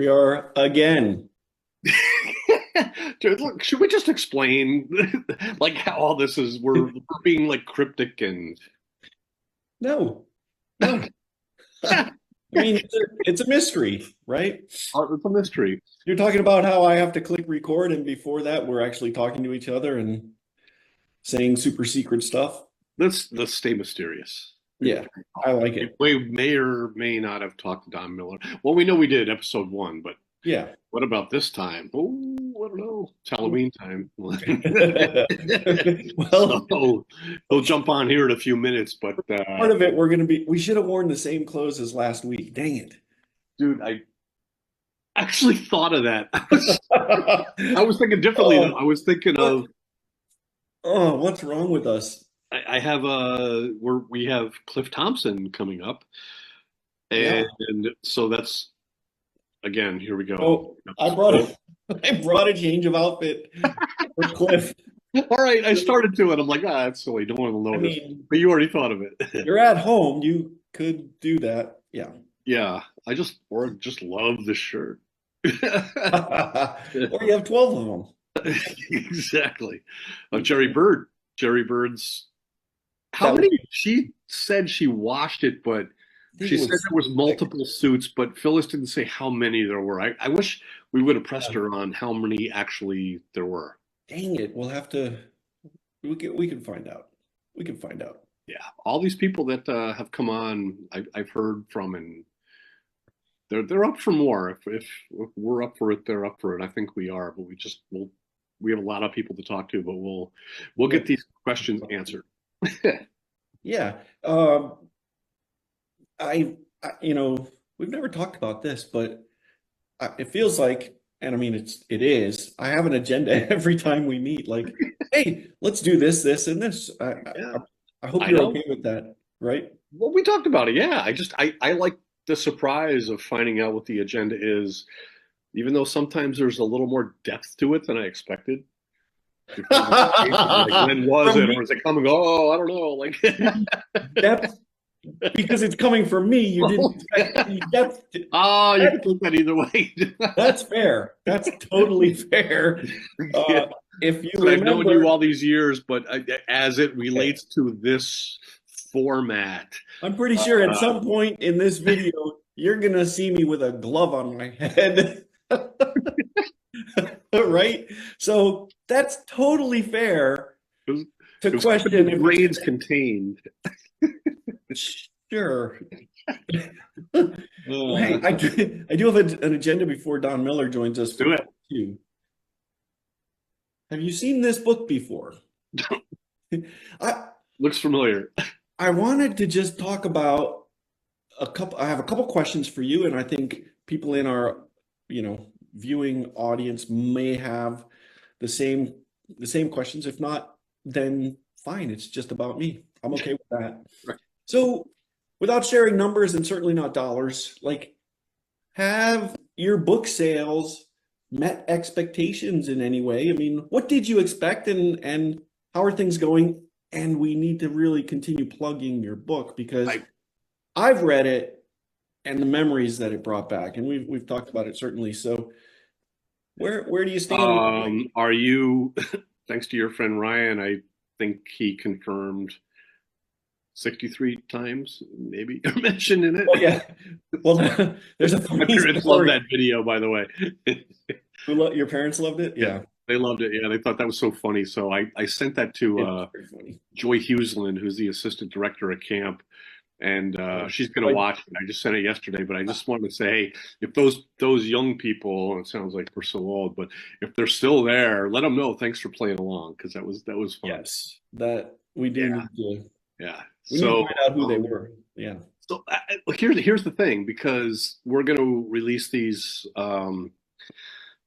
are again. Dude, look, should we just explain like how all this is? We're being like cryptic and No, no. I mean, it's a mystery, right? it's a mystery. You're talking about how I have to click record, and before that, we're actually talking to each other and saying super secret stuff. Let's stay mysterious. Yeah, I like it. We may or may not have talked to Don Miller. Well, we know we did episode one, but Yeah. what about this time? Oh, I don't know. It's Halloween time. Well, So he'll jump on here in a few minutes, but part of it, we should have worn the same clothes as last week. Dang it. dude, I actually thought of that. I was thinking differently though. Oh, I was thinking what? of Oh, what's wrong with us? I have we have Cliff Thompson coming up, Yeah. and so that's again here we go. Oh, I brought a change of outfit for Cliff. All right, I started to it. I'm like, that's silly. Don't want to I notice, mean, but you already thought of it. you're at home. You could do that. Yeah. Yeah, just love the shirt. Or you have 12 of them. Exactly. Jerry Bird. Jerry Bird's. How That was, many? She said she washed it, but I think she it said was there was six. multiple suits, but Phyllis didn't say how many there were. I wish we would have pressed her on how many actually there were. Dang it. We'll have to, we can find out. We can find out. Yeah, all these people that have come on, I've heard from, and they're up for more. If we're up for it, they're up for it. I think we are, but we have a lot of people to talk to, but we'll Yeah. get these questions answered. Yeah. I, we've never talked about this, but it feels like, and I mean, it is, I have an agenda every time we meet. Like, hey, let's do this, this, and this. Yeah, I hope I you're know. okay with that, right? Well, we talked about it. Yeah, I like the surprise of finding out what the agenda is, even though sometimes there's a little more depth to it than I expected. Like when was From it, me, or is it coming? Oh, I don't know. Like, depth, because it's coming from me, you didn't expect any depth. oh, you can That, take that either way. that's fair. That's totally fair. Yeah. Uh, if you I've known you remember, all these years, but as it relates to this format, I'm pretty sure at uh, some point in this video, you're gonna see me with a glove on my head. Right? So that's totally fair because to keeping the question if it's grains contained. sure. Uh, Hey, I do have an agenda before Don Miller joins us let's for do it. part two. Have you seen this book before? I Looks familiar. I wanted to just talk about I have a couple questions for you, and I think people in our, viewing audience may have the same the same questions. If not, then fine. It's just about me. I'm okay with that. So, without sharing numbers and certainly not dollars, like, have your book sales met expectations in any way? I mean, what did you expect, and how are things going? And we need to really continue plugging your book because I I've read it and the memories that it brought back, and we've talked about it certainly. So where do you stand with like, Are you, thanks to your friend Ryan, I think he confirmed 63 times, maybe mentioned in oh it. yeah, well, there's a My funny parents love story. that video, by the way. Your parents loved it? Yeah, Yeah. they loved it. Yeah, they thought that was so funny. So I sent that to It's very funny. Joy Huseland, who's the assistant director at camp, and Yeah. she's going to But watch it. I just sent it yesterday, but I just wanted to say, hey, if those young people, it sounds like we're so old, but if they're still there, let them know. Thanks for playing along because that was fun. yes, that we do Yeah, need to yeah. find out who they were. Yeah. So here's the thing, because we're going to release these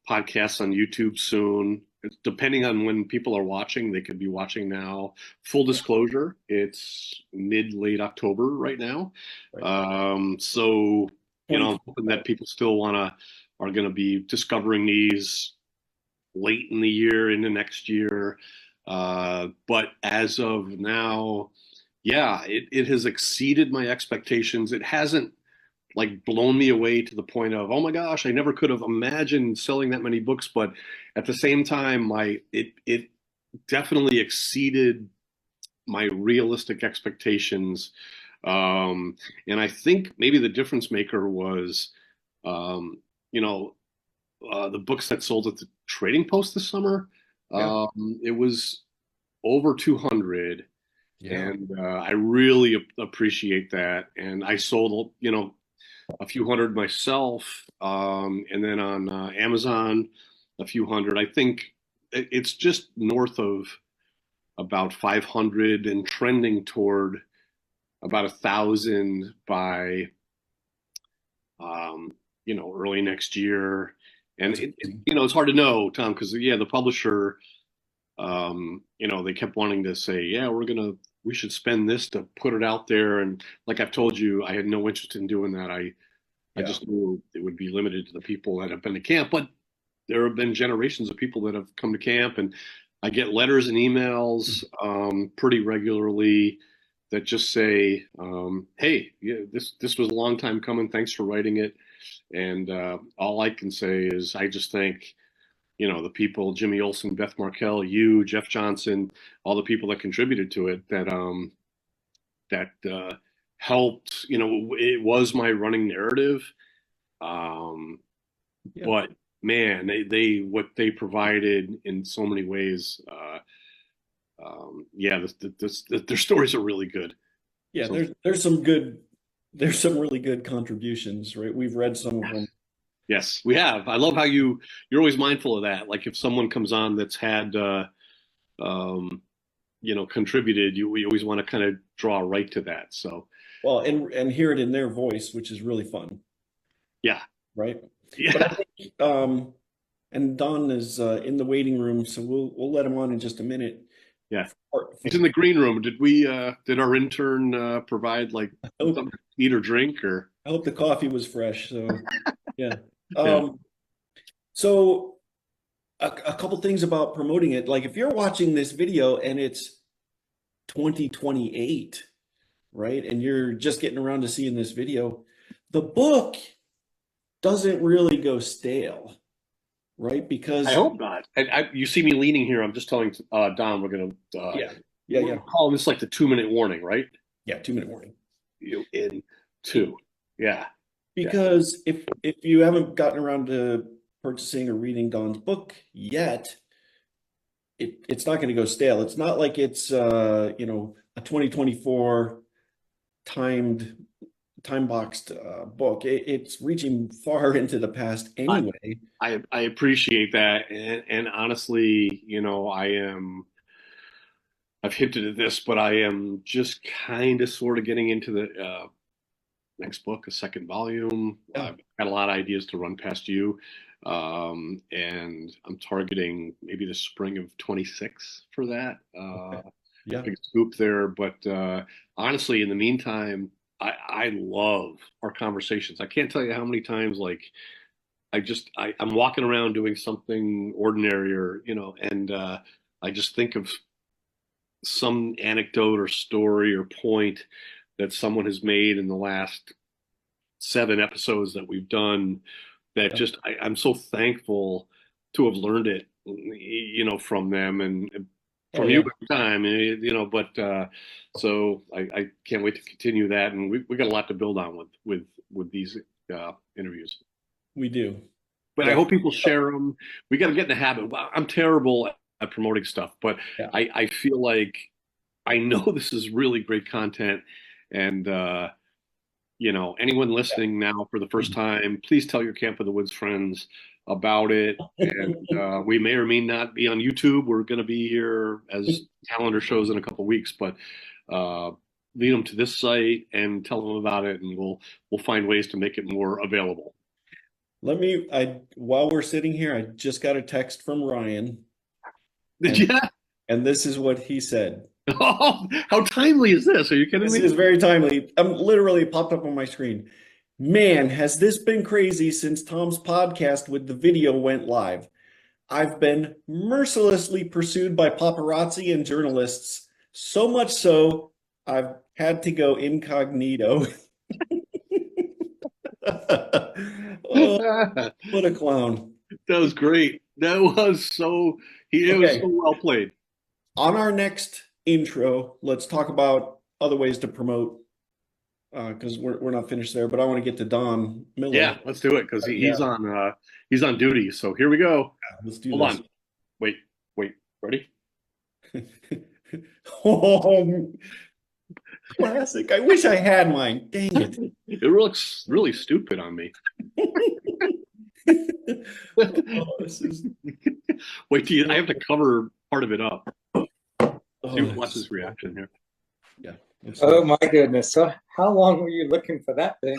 podcasts on YouTube soon. Depending on when people are watching, they could be watching now. Full disclosure, it's mid late October right now. Right. So I'm hoping 2025. that people still are going to be discovering these late in the year, into next year. But as of now, yeah, it has exceeded my expectations. It hasn't like blown me away to the point of, oh my gosh, I never could have imagined selling that many books. But at the same time, it definitely exceeded my realistic expectations. And I think maybe the difference maker was, um, you know, the books that sold at the Trading Post this summer. Yeah. It was over 200, Yeah. and I really appreciate that. And I sold, a few hundred myself, and then on Amazon, a few hundred. I think it's just north of about 500 and trending toward about 1,000 by early next year. And That's amazing. it's hard to know, Tom, because yeah, the publisher, they kept wanting to say, yeah, we should spend this to put it out there. And like I've told you, I had no interest in doing that. I Yeah. just knew it would be limited to the people that have been to camp. But there have been generations of people that have come to camp, and I get letters and emails pretty regularly that just say, "Hey, yeah, this was a long time coming. Thanks for writing it." And all I can say is I just thank the people, Jimmy Olsen, Beth Markell, you, Jeff Johnson, all the people that contributed to it that helped. It was my running narrative, um, Yeah. but man, they what they provided in so many ways. Yeah, their stories are really good. Yeah. So There's some really good contributions, right? We've read some of them. yes, we have. I love how you're always mindful of that. Like if someone comes on that's had um, contributed, we always want to kind of draw right to that. So Well, and hear it in their voice, which is really fun, yeah, right? But I yeah, think, and Don is in the waiting room, so we'll let him on in just a minute. yeah. He's For in the green room. Did our intern provide like I hope, something to eat or drink or I hope the coffee was fresh. So yeah. yeah. Um, so a couple things about promoting it. Like if you're watching this video and it's 2028, right? And you're just getting around to seeing this video, the book doesn't really go stale, right? I Because hope not. You see me leaning here. I'm just telling Don yeah, yeah, we're yeah, calling this like the 2 minute warning, right? yeah, 2 minute warning. In two. Yeah, yeah. Because if you haven't gotten around to purchasing or reading Don's book yet, it's not going to go stale. It's not like it's a 2024 timed time boxed book. It's reaching far into the past I anyway. I appreciate that, and honestly, I've hinted at this, but I am just kind of sort of getting into the next book, a second volume. Yeah, I've got a lot of ideas to run past you, and I'm targeting maybe the spring of 26 for that. okay. Yeah, Big scoop there, but honestly, in the meantime, I love our conversations. I can't tell you how many times like I'm walking around doing something ordinary or and I just think of some anecdote or story or point that someone has made in the last 7 episodes that we've done that yeah, just I'm so thankful to have learned it, from them and oh from you yeah. every time, but so I can't wait to continue that, and we got a lot to build on with these interviews. We do. But I Yeah, hope people share them. We got to get in the habit. I'm terrible at promoting stuff, but yeah. I feel like I know this is really great content, and anyone listening now for the first time, please tell your Camp of the Woods friends about it. And we may or may not be on YouTube. We're going to be here as calendar shows in a couple of weeks, but uh, lead them to this site and tell them about it, and we'll find ways to make it more available. While we're sitting here, I just got a text from Ryan, Did and you? and this is what he said. Oh, how timely is this? Are you kidding This me? is very timely. I'm literally popped up on my screen. Man, has this been crazy since Tom's podcast with the video went live. I've been mercilessly pursued by paparazzi and journalists, so much so I've had to go incognito. Oh, That what a clown. was great. That was so it was so Okay, well played. on our next intro, let's talk about other ways to promote because we're not finished there, but I want to get to Don Yeah, Miller. let's do it because Yeah, he's on duty. So here we go. let's do Hold this. on. Wait, wait, ready? Oh, classic. I wish I had mine. Dang it. It looks really stupid on me. Oh, this is Wait till I have to cover part of it up. See oh, what's his reaction here. yeah. Oh my goodness. So how long were you looking for that thing?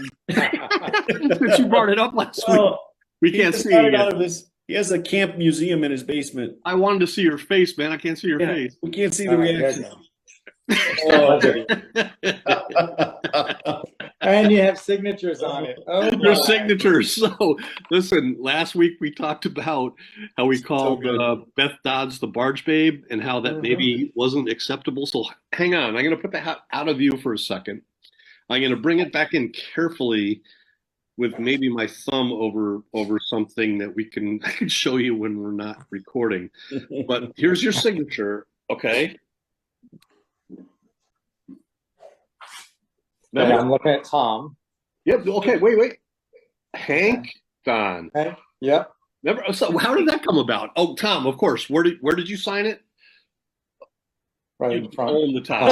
Since you brought it up last week, Well, we he can't just see got it it out yet. of his. He has a camp museum in his basement. I wanted to see your face, man. I can't see your Yeah, face. we can't see the All right, there reaction. you go. Oh. And you have signatures on it. Oh Your my. signatures. So, listen, last week we talked about how we called good. Beth Dodds the barge babe and how that maybe wasn't acceptable. So, hang on. I'm going to put that out of view for a second. I'm going to bring it back in carefully with maybe my thumb over something that I can show you when we're not recording. But here's your signature, okay? And I'm looking at Tom. Yep. Okay. Wait. Hank Don. Okay. Yep. Never. So how did that come about? Oh, Tom. Of course. Where did you sign it? Right You in front. own the top.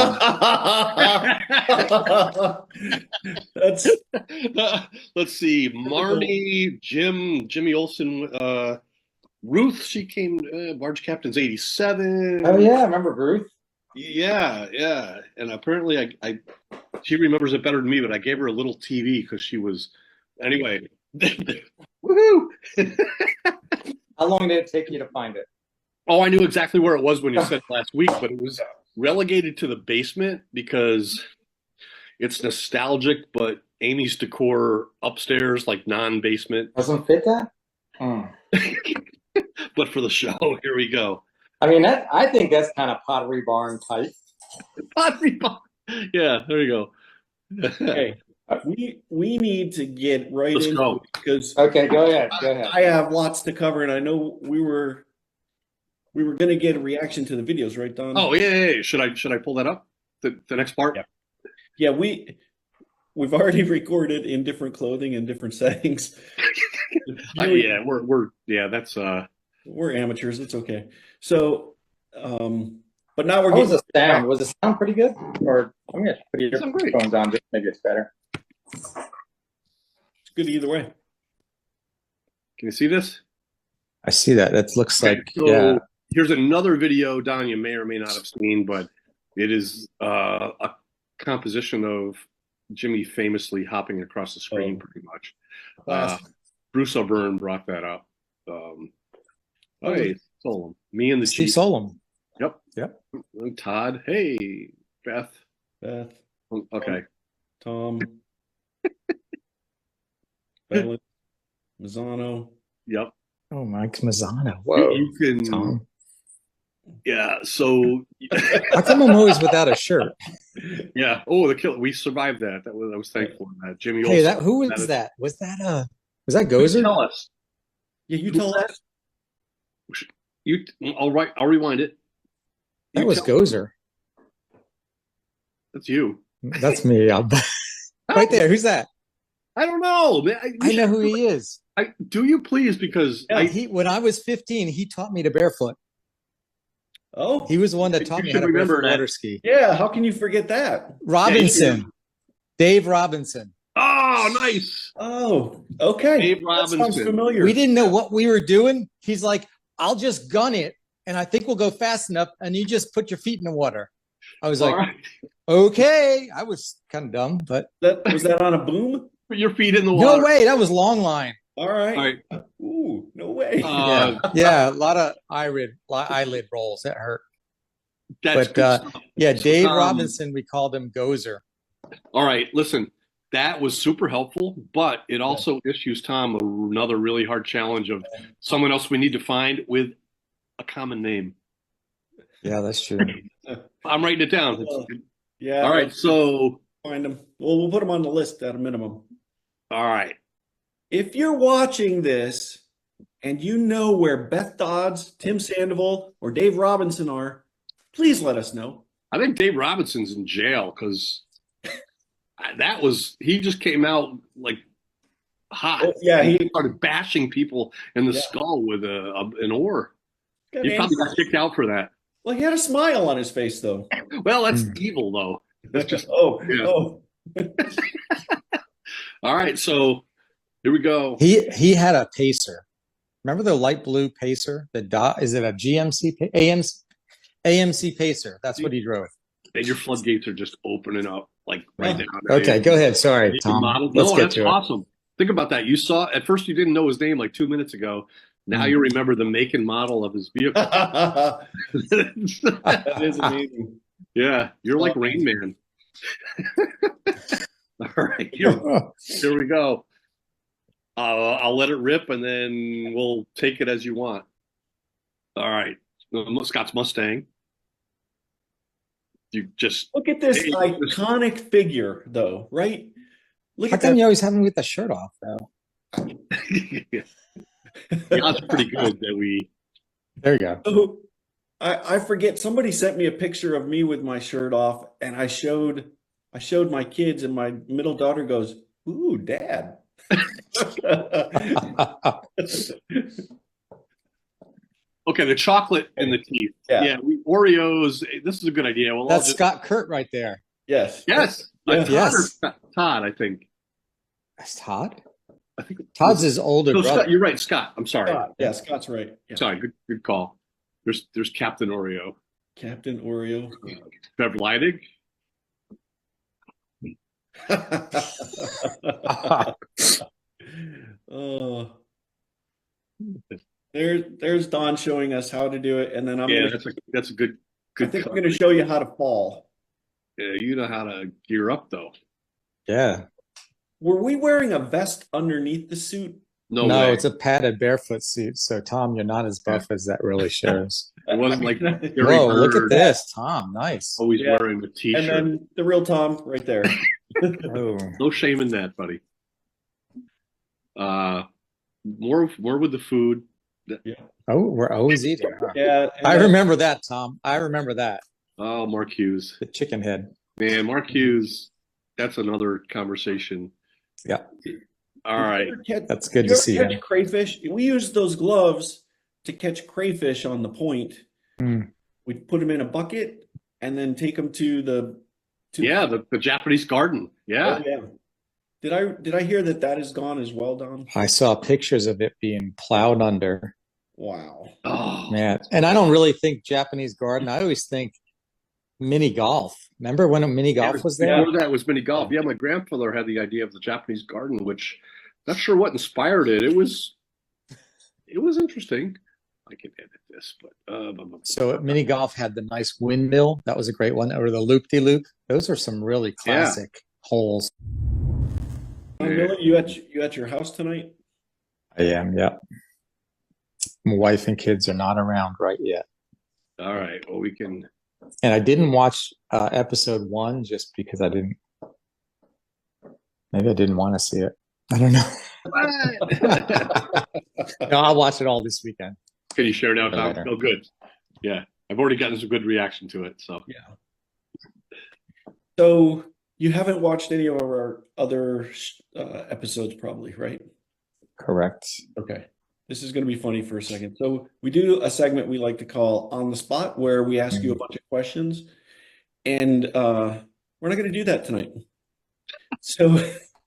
That's Let's see. Marnie, Jimmy Olsen, Ruth. She came. Barge Captain's 87. Oh yeah, I remember Ruth. Yeah. And apparently, she remembers it better than me. But I gave her a little TV because she was. Anyway. Woohoo! How long did it take you to find it? Oh, I knew exactly where it was when you said it last week, but it was relegated to the basement because it's nostalgic, but Amy's decor upstairs, like non-basement. Doesn't fit that? But for the show, here we go. I mean, I think that's kind of Pottery Barn type. Yeah, there you go. okay. We need to get right Let's into go. it because Okay, go ahead. Go ahead. I have lots to cover, and I know we were going to get a reaction to the videos, right, Don? Oh yeah. Should I pull that up? The next part? Yeah, we've already recorded in different clothing and different settings. Yeah, that's We're amateurs. It's okay. So, but now we're How was getting the sound? Was the sound pretty good? Or I'm gonna put your Sound great. headphones on. Just maybe it's better. it's good either way. Can you see this? I see that. That looks like So here's another video, Don, you may or may not have seen, but it is a composition of Jimmy famously hopping across the screen, pretty much. Bruce O'Byrne brought that up. Hey, Solom. Me and the Steve Chief. Solom. Yep. And Todd. Hey, Beth. Okay. Tom, Bella, Mazzano. Yep. Oh, Mike Mazzano. Whoa. You can. Tom. Yeah. So. How come I'm always without a shirt? Yeah. Oh, the kill. We survived that. I was thankful for that. Jimmy. Hey, Olsen. who was that? Was that Gozer? Tell us. Yeah, you tell us. All right. I'll rewind it. That was Gozer. That's you. That's me. Right there. Who's that? I don't know, man. I know who he is. Do you please? Because When I was 15, he taught me to barefoot. Oh, He was the one that taught me how to remember barefoot water ski. yeah. How can you forget that? Robinson. Dave Robinson. Oh, nice. Oh, okay. Dave That sounds Robinson. familiar. We didn't know what we were doing. He's like, I'll just gun it, and I think we'll go fast enough, and you just put your feet in the water. I was like, All right. okay. I was kind of dumb, but Was that on a boom? Put your feet in the water. no way. That was long line. All right. All right. Ooh, no way. Yeah, a lot of eyelid rolls. That hurt. That's But good stuff. yeah, Dave Um, Robinson, we called him Gozer. All right. Listen, that was super helpful, but it also issues Tom another really hard challenge of someone else we need to find with a common name. Yeah, that's true. I'm writing it down. Yeah. All right. So, Find them. Well, we'll put them on the list at a minimum. all right. if you're watching this and you know where Beth Dodds, Tim Sandoval, or Dave Robinson are, please let us know. I think Dave Robinson's in jail because he just came out like hot. Oh, yeah, he started bashing people in the skull with an oar. He probably got kicked out for that. Well, he had a smile on his face, though. Well, that's evil, though. That's just oh. All right, so here we go. He had a pacer. Remember the light blue pacer? Is it a GMC AMC pacer? That's what he drove. And your floodgates are just opening up like right now. Okay, go ahead. Sorry, Tom. Let's get to awesome. Think about that. You saw at first you didn't know his name like 2 minutes ago. Now you remember the make and model of his vehicle. That is amazing. Yeah, you're like Rain Man. All right, here we go. I'll let it rip, and then we'll take it as you want. All right, Scott's Mustang. You just look at this iconic figure, though, right? How come you always have him with the shirt off, though? That's pretty good that we. There you go. So, I forget. Somebody sent me a picture of me with my shirt off, and I showed my kids, and my middle daughter goes, "Ooh, Dad." Okay, the chocolate and the teeth. Yeah, Oreos. This is a good idea. Well, that's Scott Kurt right there. Yes. Todd, I think. That's Todd. I think Todd's his older brother. Scott, you're right, Scott. I'm sorry. Yeah, Scott's right. Yeah. Sorry, good call. There's Captain Oreo. Captain Oreo. Bev Leidig. Oh, there's Don showing us how to do it, and then that's a good. I think I'm going to show you how to fall. Yeah, you know how to gear up, though. Yeah. Were we wearing a vest underneath the suit? No, it's a padded barefoot suit. So, Tom, you're not as buff as that really shows. It wasn't like whoa, look at this, Tom. Nice. Always wearing a t-shirt. And then the real Tom right there. Oh. No shame in that, buddy. More with the food. Yeah. Oh, we're always eating. Huh? Yeah. I remember that, Tom. I remember that. Oh, Mark Hughes. The chicken head. Man, Mark Hughes, that's another conversation. Yeah. All right. That's good to see. Catch crayfish. We used those gloves to catch crayfish on the point. We'd put them in a bucket and then take them to the Japanese garden. Yeah. Oh, yeah. Did I hear that is gone as well, Don? I saw pictures of it being plowed under. Wow. Oh man. And I don't really think Japanese garden. I always think mini golf. Remember when mini golf was there? Before that was mini golf. Yeah, my grandfather had the idea of the Japanese garden, which not sure what inspired it. It was interesting. I can edit this, but so mini golf had the nice windmill. That was a great one. Or the loop-de-loop. Those are some really classic holes. Miller, you at your house tonight? I am, yeah. My wife and kids are not around right yet. All right. Well, we can. And I didn't watch episode 1 just because maybe I didn't want to see it. I don't know. No, I'll watch it all this weekend. Can you share it out, Tom? Oh, good. Yeah. I've already gotten some good reaction to it. So yeah. So you haven't watched any of our other episodes, probably, right? Correct. Okay. This is going to be funny for a second. So we do a segment we like to call On the Spot, where we ask you a bunch of questions, and we're not going to do that tonight. So,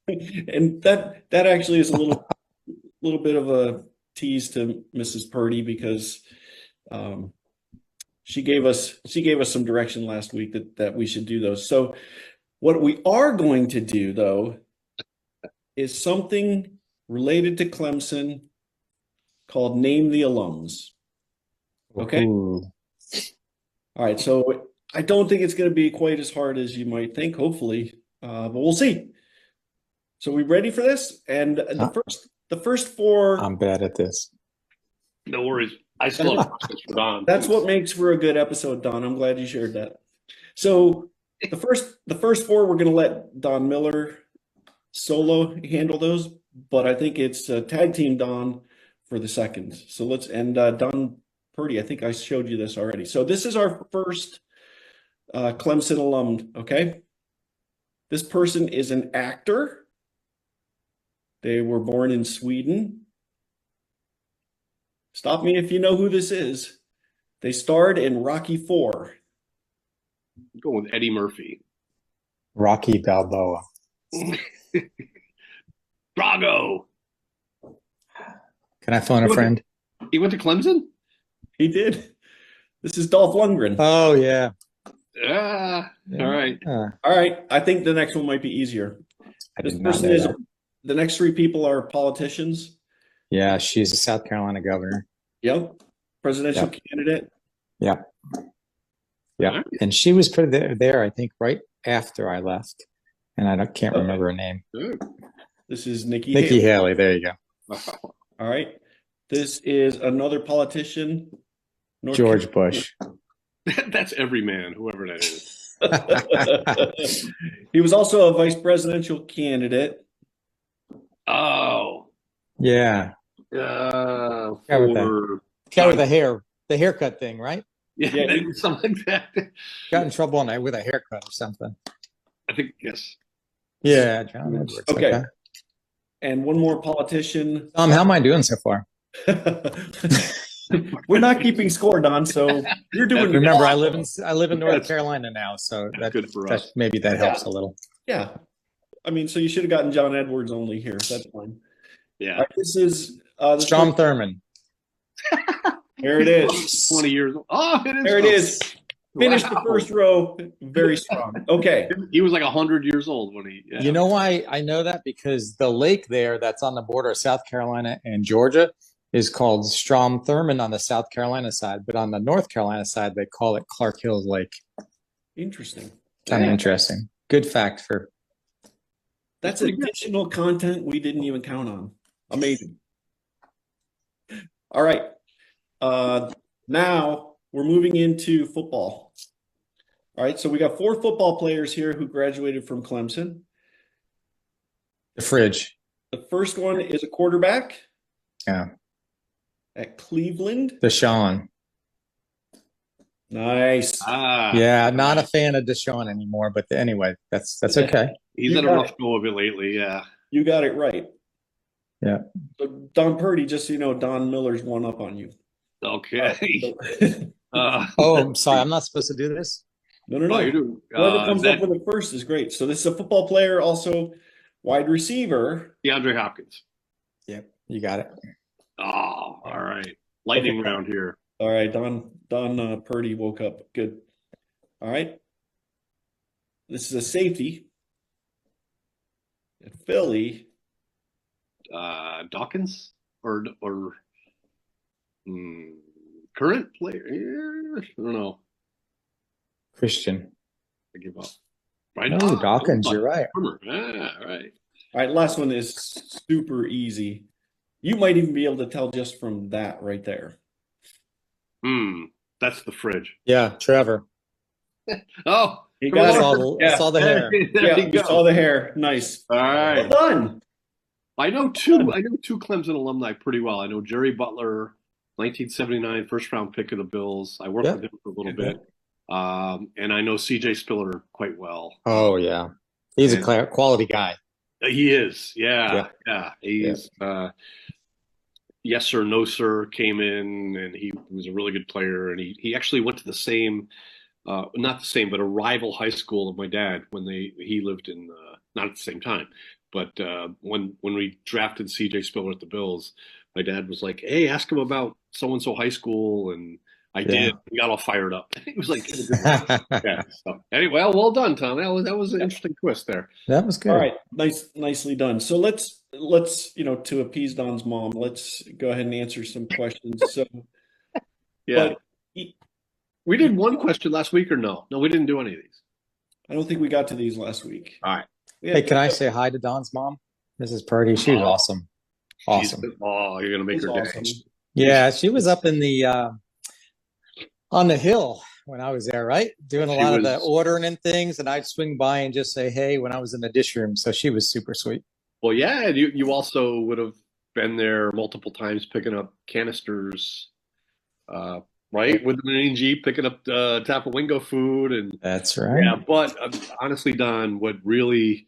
and that actually is a little bit of a tease to Mrs. Purdy, because she gave us some direction last week that we should do those. So what we are going to do, though, is something related to Clemson called Name the Alums. Okay? Ooh. All right, so I don't think it's going to be quite as hard as you might think, hopefully, but we'll see. So we ready for this? And the first 4... I'm bad at this. No worries. I still have questions for Don. That's what makes for a good episode, Don. I'm glad you shared that. So the first 4, we're going to let Don Miller solo handle those. but I think it's tag team Don for the second. So let's and Don Purdy. I think I showed you this already. So this is our first Clemson alum. Okay, this person is an actor. They were born in Sweden. Stop me if you know who this is. They starred in Rocky IV. Go with Eddie Murphy. Rocky Balboa. Drago. Can I phone a friend? He went to Clemson? He did. This is Dolph Lundgren. Oh, yeah. All right. All right. I think the next one might be easier. I This did not person know is that. the next three people are politicians. Yeah, she's a South Carolina governor. Yep. Presidential candidate. Yeah. Yeah. And she was put there, I think, right after I left. And I can't remember her name. Good. This is Nikki Nikki Haley. Haley. There you go. All right. This is another politician. George Bush. That's every man, whoever that is. He was also a vice presidential candidate. Oh. Yeah. Guy Guy with the haircut thing, right? Yeah, something like that. Got in trouble on with a haircut or something. I think, yes. Yeah, John Edwards. Okay. And one more politician. How am I doing so far? We're not keeping score, Don. So you're doing. Remember, I live in North Carolina now, so that's good for us. Maybe that helps a little. Yeah, I mean, so you should have gotten John Edwards only here. That's fine. Yeah. Right, this is Strom Thurmond. There it is. 20 years old. Oh, it is. There it is. Finished the first row. Very strong. Okay. He was like 100 years old when he. Yeah. You know why I know that? Because the lake there that's on the border of South Carolina and Georgia is called Strom Thurmond on the South Carolina side, but on the North Carolina side, they call it Clark Hills Lake. Interesting. Kind of interesting. Good fact for. That's additional content we didn't even count on. Amazing. All right. Now we're moving into football. All right. So we got 4 football players here who graduated from Clemson. The fridge. The first one is a quarterback. Yeah. At Cleveland. Deshaun. Nice. Yeah, not a fan of Deshaun anymore, but anyway, that's okay. He's had a rough go of it lately, yeah. You got it right. Yeah. So Don Purdy, just so you know, Don Miller's one up on you. Okay. Oh, I'm sorry. I'm not supposed to do this? No. you're doing, whoever comes up with it first is great. So this is a football player, also wide receiver. DeAndre Hopkins. Yep, you got it. Oh, all right. Lightning round here. All right, Don Purdy woke up. Good. All right. This is a safety. At Philly. Dawkins or current player? I don't know. Christian. I give up. Right. Oh, Dawkins, you're right. Yeah, right. All right, last one is super easy. You might even be able to tell just from that right there. That's the fridge. Yeah, Trevor. Oh, you got I saw the hair. Yeah, you saw the hair. Nice. All right. Well done. I know two Clemson alumni pretty well. I know Jerry Butler, 1979 first round pick of the Bills. I worked with him for a little bit. And I know CJ Spiller quite well. Oh yeah. He's a quality guy. He is. Yeah. He's Yes Sir, No Sir came in, and he was a really good player. And he actually went to the same, not the same, but a rival high school of my dad when he lived in, not at the same time, but when we drafted CJ Spiller at the Bills, my dad was like, "Hey, ask him about so-and-so high school." And I did. We got all fired up. It was like, So anyway, well done, Tom. That was an interesting twist there. That was good. All right, nicely done. So let's to appease Don's mom, let's go ahead and answer some questions. So yeah, we did one question last week, or no? No, we didn't do any of these. I don't think we got to these last week. All right. Hey, can I say hi to Don's mom, Mrs. Purdy? She was awesome. Awesome. You're gonna make her awesome. day. Yeah, she was up in the on the hill when I was there, right? Doing a lot of the ordering and things, and I'd swing by and just say hey when I was in the dish room. So she was super sweet. Well, yeah, and you also would have been there multiple times picking up canisters, uh, right? With the Marine Jeep, picking up Tapawingo food, and That's right. yeah. But honestly, Don, what really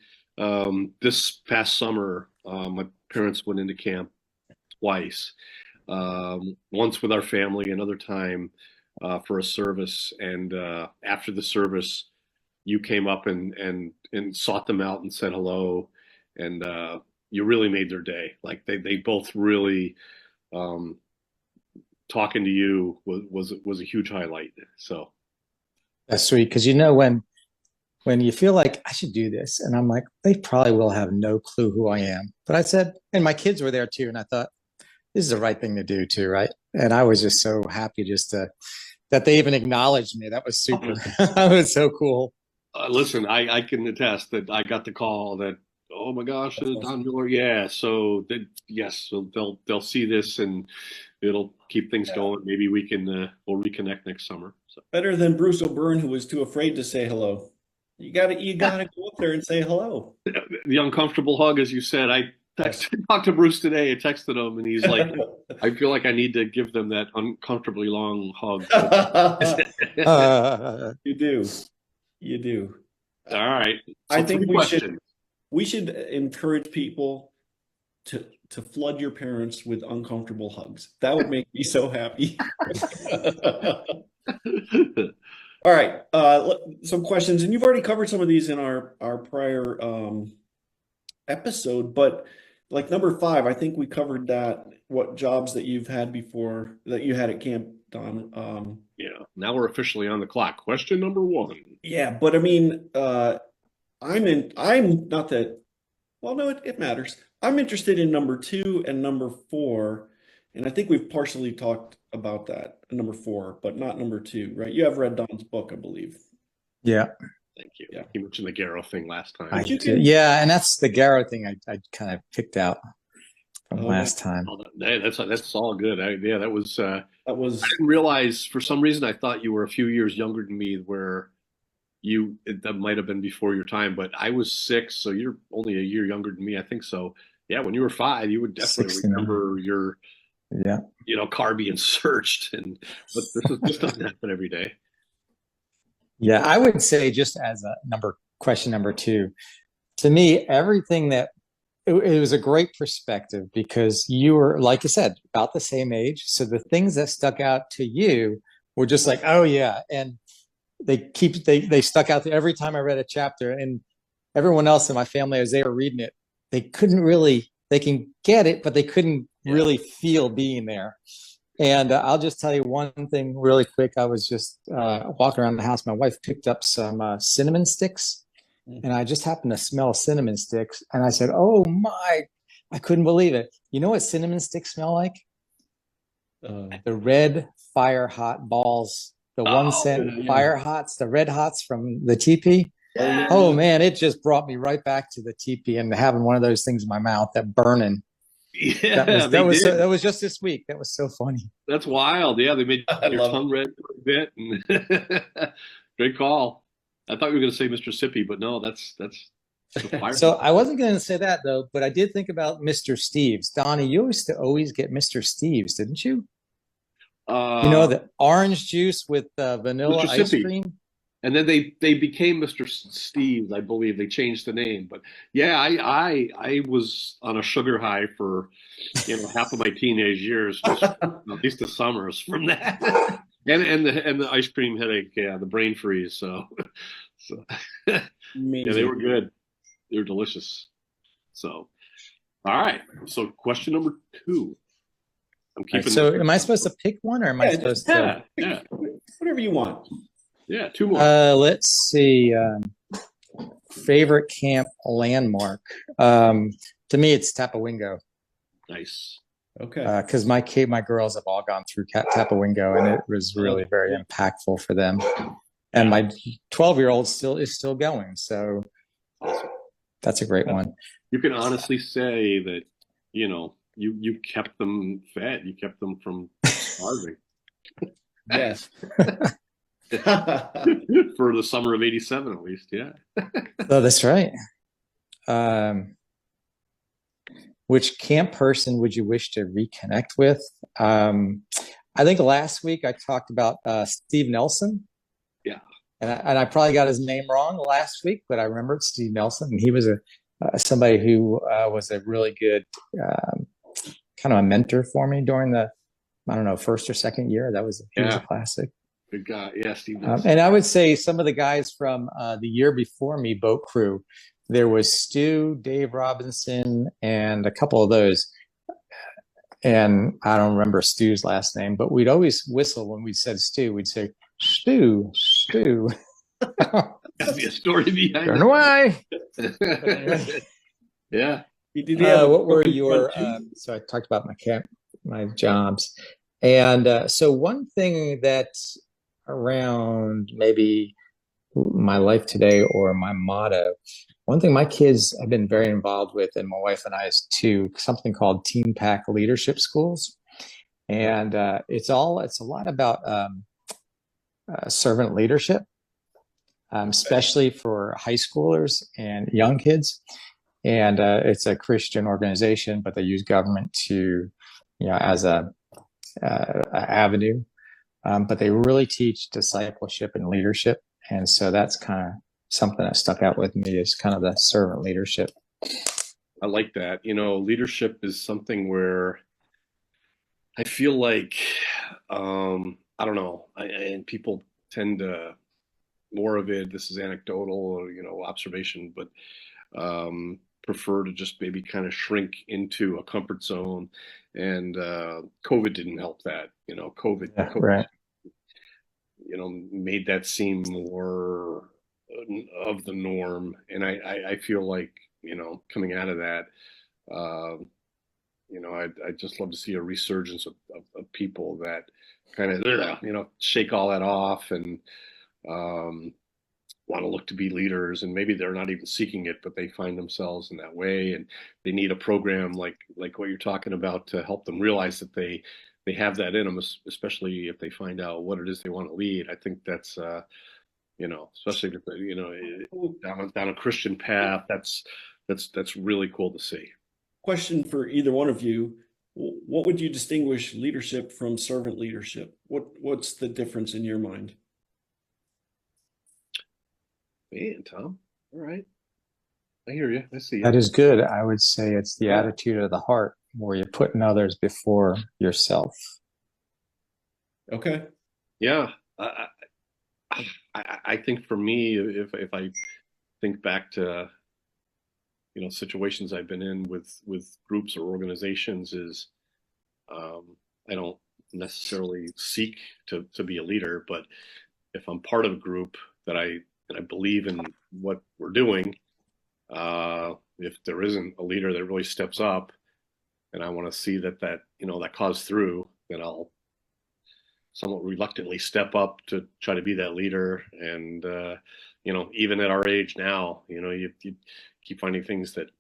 this past summer, my parents went into camp twice. Once with our family, another time for a service, and after the service, you came up and sought them out and said hello, and you really made their day. Like they both really um, talking to you was a huge highlight. So That's sweet because when you feel like I should do this, and I'm like, they probably will have no clue who I am. But I said, and my kids were there too, and I thought this is the right thing to do too, right? And I was just so happy that they even acknowledged me. That was super. That was so cool. listen, I can attest that I got the call that, oh my gosh, Don Miller, yeah. So yes, so they'll see this and it'll keep things going. Maybe we'll reconnect next summer. So. Better than Bruce O'Byrne, who was too afraid to say hello. You gotta go up there and say hello. The uncomfortable hug, as you said, I talked to Bruce today. I texted him, and he's like, "I feel like I need to give them that uncomfortably long hug." You do. All right. So I think we should encourage people to flood your parents with uncomfortable hugs. That would make me so happy. All right, some questions, and you've already covered some of these in our prior episode, but like number 5, I think we covered that. What jobs that you've had before that you had at camp, Don? Yeah. Now we're officially on the clock. Question number 1. Yeah, but I mean, I'm not that. Well, no, it matters. I'm interested in number 2 and number 4, and I think we've partially talked about that, number 4, but not number 2, right? You have read Don's book, I believe. Yeah. Thank you. Yeah. You mentioned the Garrow thing last time. Yeah, and that's the Garrow thing I kind of picked out from last time. That's all good. That was. I didn't realize for some reason I thought you were a few years younger than me. Where that might have been before your time, but I was 6, so you're only a year younger than me. I think so. Yeah, when you were 5, you would definitely 69. remember your car being searched, but this doesn't happen every day. Yeah, I would say just as a question number 2, to me, everything that it was a great perspective because you were, like you said, about the same age. So the things that stuck out to you were just like, oh yeah. And they stuck out there every time I read a chapter, and everyone else in my family, as they were reading it, they can get it, but they couldn't really feel being there. And I'll just tell you one thing really quick. I was just walking around the house. My wife picked up some cinnamon sticks, and I just happened to smell cinnamon sticks. And I said, oh my, I couldn't believe it. You know what cinnamon sticks smell like? The red fire hot balls, the 1 cent fire hots, the red hots from the teepee. Oh man, it just brought me right back to the teepee and having one of those things in my mouth, that burning. Yeah, that was just this week. That was so funny. That's wild. Yeah, they made your tongue red a bit. Great call. I thought you were going to say Mississippi, but no, that's fire. So I wasn't going to say that though, but I did think about Mr. Steve's. Donnie, you used to always get Mr. Steve's, didn't you? The orange juice with vanilla ice cream. And then they became Mr. Steve's, I believe. They changed the name, but yeah, I was on a sugar high for half of my teenage years, just, at least the summers from that, and the ice cream headache, the brain freeze. So yeah, they were good. They were delicious. So, all right. So question number 2. I'm keeping. So am I supposed to pick one, or am I supposed to? Yeah, whatever you want. Yeah, 2 more. Let's see. Favorite camp landmark. To me, it's Tapawingo. Nice. Okay. Because my girls have all gone through Tapawingo, and it was really very impactful for them. And my 12-year-old is still going. So that's a great one. You can honestly say that you kept them fed. You kept them from starving. Yes. For the summer of '87, at least, yeah. Oh, that's right. which camp person would you wish to reconnect with? I think last week I talked about Steve Nelson. Yeah. And I probably got his name wrong last week, but I remember it's Steve Nelson. And he was somebody who was a really good kind of a mentor for me during the, I don't know, first or second year. He was a classic. Good guy. Yeah, Steve Nelson. And I would say some of the guys from the year before me, boat crew, there was Stu, Dave Robinson, and a couple of those. And I don't remember Stu's last name, but we'd always whistle when we said Stu. We'd say, Stu, Stu. Gotta be a story behind Turn away. Yeah. What were your, so I talked about my jobs. And so one thing that's around maybe my life today or my motto, one thing my kids have been very involved with, and my wife and I, is something called Team Pack Leadership Schools. And it's a lot about servant leadership, especially for high schoolers and young kids. And it's a Christian organization, but they use government to, as a avenue. But they really teach discipleship and leadership. And so that's kind of something that stuck out with me, is kind of the servant leadership. I like that. Leadership is something where I feel like, I don't know, and people tend to, more of it, this is anecdotal or, observation, but prefer to just maybe kind of shrink into a comfort zone. And COVID didn't help that. COVID, right. Made that seem more of the norm. And I feel like, coming out of that, I'd just love to see a resurgence of people that kind of, shake all that off and want to look to be leaders. And maybe they're not even seeking it, but they find themselves in that way. And they need a program like what you're talking about to help them realize that they have that in them, especially if they find out what it is they want to lead. I think that's, especially if they're, down a Christian path, that's really cool to see. Question for either one of you. What would you distinguish leadership from servant leadership? What's the difference in your mind? Man, Tom. All right. I hear you. I see you. That is good. I would say it's the attitude of the heart, where you're putting others before yourself. Okay. Yeah. I think for me, if I think back to, situations I've been in with groups or organizations, is I don't necessarily seek to be a leader, but if I'm part of a group that I believe in what we're doing, if there isn't a leader that really steps up, and I want to see that cause through, then I'll somewhat reluctantly step up to try to be that leader. And even at our age now, you keep finding things that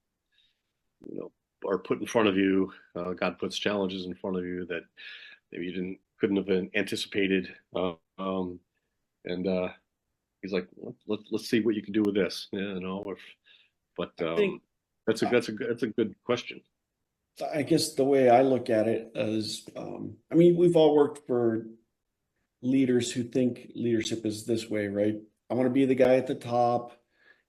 are put in front of you. God puts challenges in front of you that maybe you couldn't have been anticipated. And he's like, let's see what you can do with this. But that's a good question. I guess the way I look at it is, we've all worked for leaders who think leadership is this way, right? I want to be the guy at the top,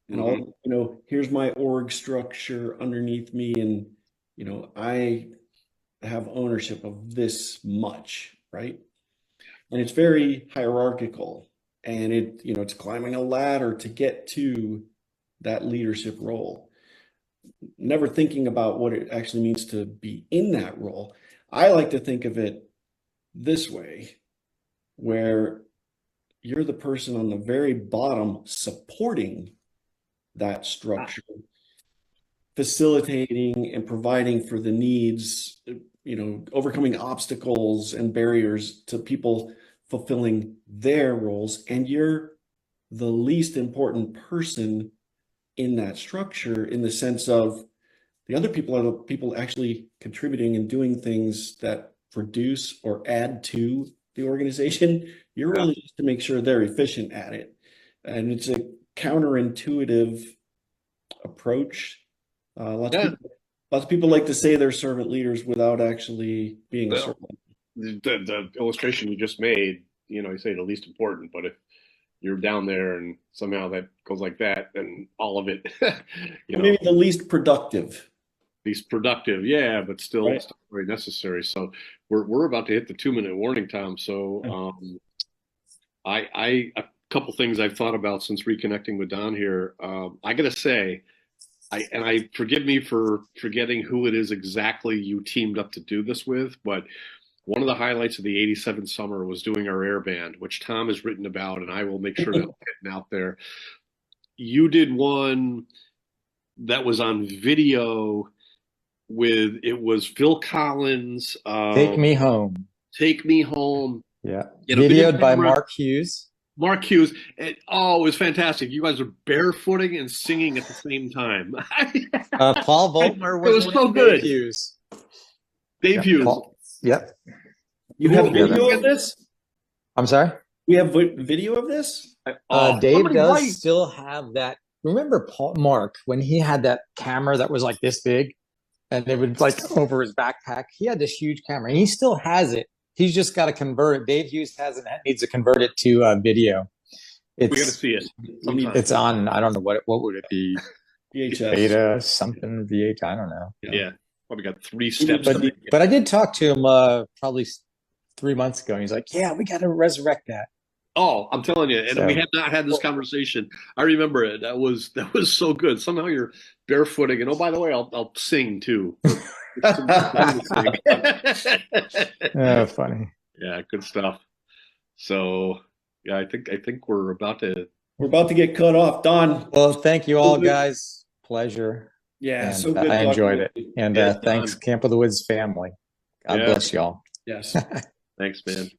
and all, here's my org structure underneath me, and I have ownership of this much, right? And it's very hierarchical, and it's climbing a ladder to get to that leadership role, never thinking about what it actually means to be in that role. I like to think of it this way, where you're the person on the very bottom supporting that structure, facilitating and providing for the needs, overcoming obstacles and barriers to people fulfilling their roles. And you're the least important person in that structure, in the sense of the other people are the people actually contributing and doing things that produce or add to the organization. You're really just to make sure they're efficient at it. And it's a counterintuitive approach. Lots of people Lots of people like to say they're servant leaders without actually being a Well, servant. the illustration you just made, you know, you say the least important, but if you're down there and somehow that goes like that, then all of it, you know, Maybe the least productive, least productive, yeah, but still, right? still very necessary. So we're about to hit the 2-minute warning, Tom. So a couple things I've thought about since reconnecting with Don here. I gotta say, I forgive me for forgetting who it is exactly you teamed up to do this with, but one of the highlights of the '87 summer was doing our air band, which Tom has written about, and I will make sure that's getting out there. You did one that was on video with it was Phil Collins. Take Me Home. Take Me Home. Yeah. You know, video Videoed by camera. Mark Hughes. Mark Hughes. And, oh, it was fantastic. You guys are barefooting and singing at the same time. Paul Voltmer was, it was so good. Dave Hughes. Dave Hughes. Yep. You have video of this? I'm sorry? We have video of this? Dave does still have that. Remember Mark, when he had that camera that was like this big and it would like over his backpack? He had this huge camera and he still has it. He's just got to convert it. Dave Hughes has it, needs to convert it to video. We got to see it. It's on, I don't know, what would it be? VHS. Beta, something, VH, I don't know. Yeah. Probably got 3 steps. But I did talk to him probably 3 months ago. And he's like, yeah, we got to resurrect that. Oh, I'm telling you, and we had not had this conversation. I remember it. That was so good. Somehow you're barefooting, and oh, by the way, I'll sing too. Oh, funny. Yeah, good stuff. So, yeah, I think we're about to get cut off. Don. Well, thank you all, guys. Pleasure. Yeah, and, so good. I enjoyed it. And yes, thanks, Camp of the Woods family. God bless y'all. Yes. Thanks, man.